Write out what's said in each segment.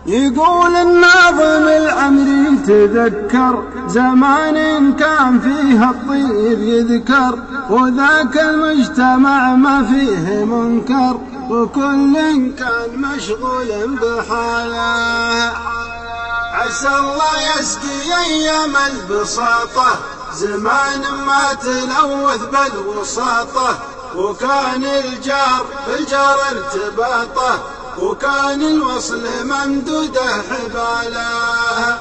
يقول الناظم العمري تذكر زمان كان فيه الطيب يذكر، وذاك المجتمع ما فيه منكر، وكل كان مشغول بحاله. عسى الله يسقي أيام البساطة زمان ما تلوث بالوساطة، وكان الجار بالجار ارتباطه، وكان الوصل ممدوده حباله،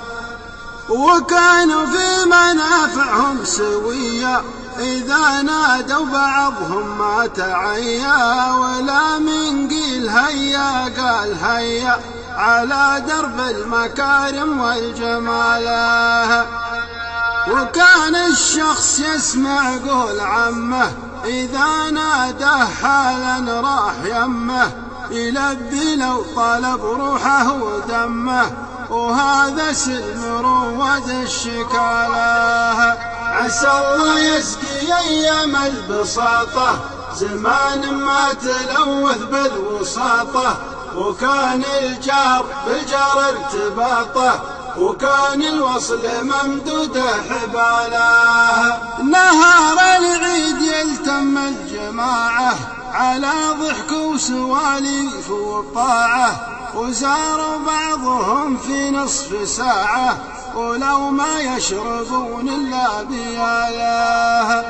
وكانوا في منافعهم سوية إذا نادوا بعضهم ما تعيا، ولا من قيل هيا قال هيا على درب المكارم والجماله. وكان الشخص يسمع قول عمه إذا ناداه حالا راح يمه، يلبي لو طلب روحه ودمه، وهذا سلم رواد الشكاله. عسى الله يسقي أيام البساطة زمان ما تلوث بالوساطة، وكان الجار بالجار ارتباطه، وكان الوصل ممدوده حباله. نهار العيد يلتم الجماعة على ضحك وسواليف وطاعة، وزاروا بعضهم في نصف ساعة ولو ما يشربون إلا بياله.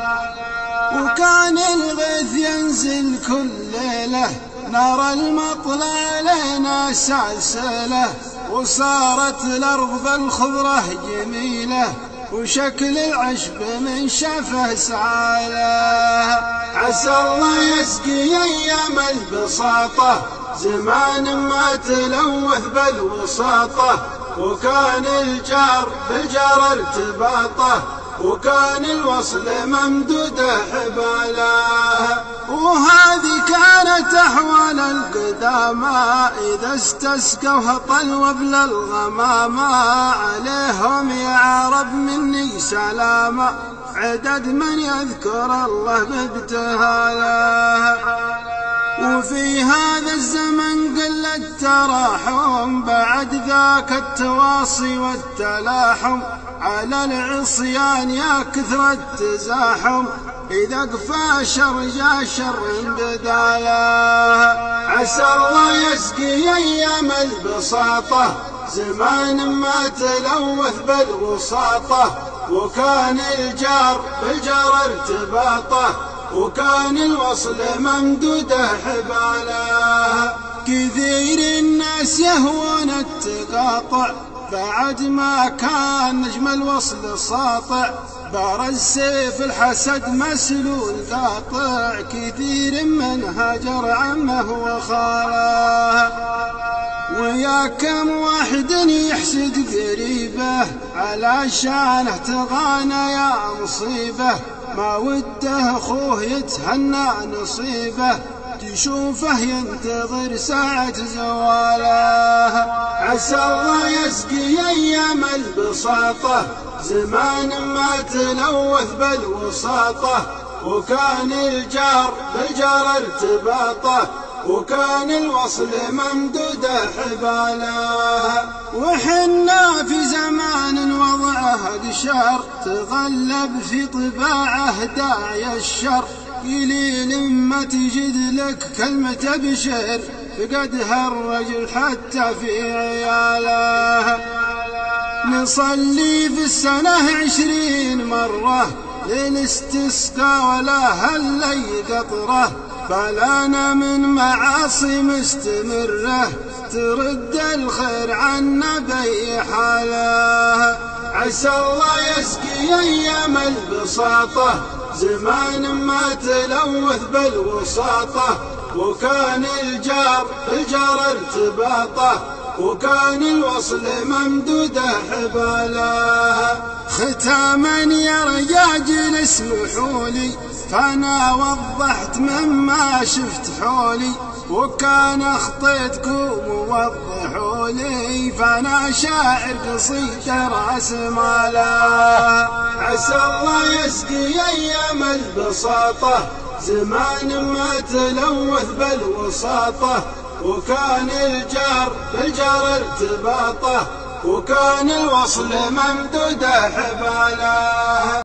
وكان الغيث ينزل كل ليلة نرى المطلع لنا سلسلة، وصارت الأرض بالخضرة جميلة، وشكل العشب من شفه سعاله. عسى الله يسقي أيام البساطة زمان ما تلوث بالوساطة، وكان الجار بالجار ارتباطه، وكان الوصل ممدوده حباله. وهذه كانت أحوال القدامى إذا استسقوا طلوا بلا الغمامة، عليهم يا عرب مني سلامة عدد من يذكر الله بابتهاله. وفي هذا الزمن قل التراحم بعد ذاك التواصي والتلاحم، على العصيان يا كثر التزاحم إذا قفا شر جا شر بداله. عسى الله يسقي أيام البساطة زمان ما تلوث بالوساطة، وكان الجار بالجار ارتباطه، وكان الوصل ممدوده حباله. كثير الناس يهوون التقاطع بعد ما كان نجم الوصل ساطع، بارز سيف الحسد مسلول قاطع، كثير من هاجر عمه وخاله. ويا كم واحد يحسد قريبه على شانه تغانى يا مصيبه، ما وده اخوه يتهنى نصيبه، تشوفه ينتظر ساعة زواله. عسى الله يسقي أيام البساطة زمان ما تلوث بالوساطة، وكان الجار بالجار ارتباطه، وكان الوصل ممدوده حباله. وحنا في زمان وضعه الشر تغلب في طباعه داعي الشر، قليل ما تجد لك كلمة بشر فقدها الرجل حتى في عياله. نصلي في السنة 20 مرة للاستسقاء ولا هلي قطرة، فلانا من معاصي مستمرة ترد الخير عنا بأي حاله. عسى الله يسقي أيام البساطة زمان ما تلوث بالوساطة، وكان الجار بالجار ارتباطه، وكان الوصل ممدوده حباله. ختاما يا رجاجل اسمحوا لي فأنا وضحت مما شفت حولي، وكان اخطيتكم ووضحوا لي فأنا شاعر قصيدة راس ماله. عسى الله يسقي أيام البساطة زمان ما تلوث بالوساطة، وكان الجار بالجار ارتباطه، وكان الوصل ممدود حباله.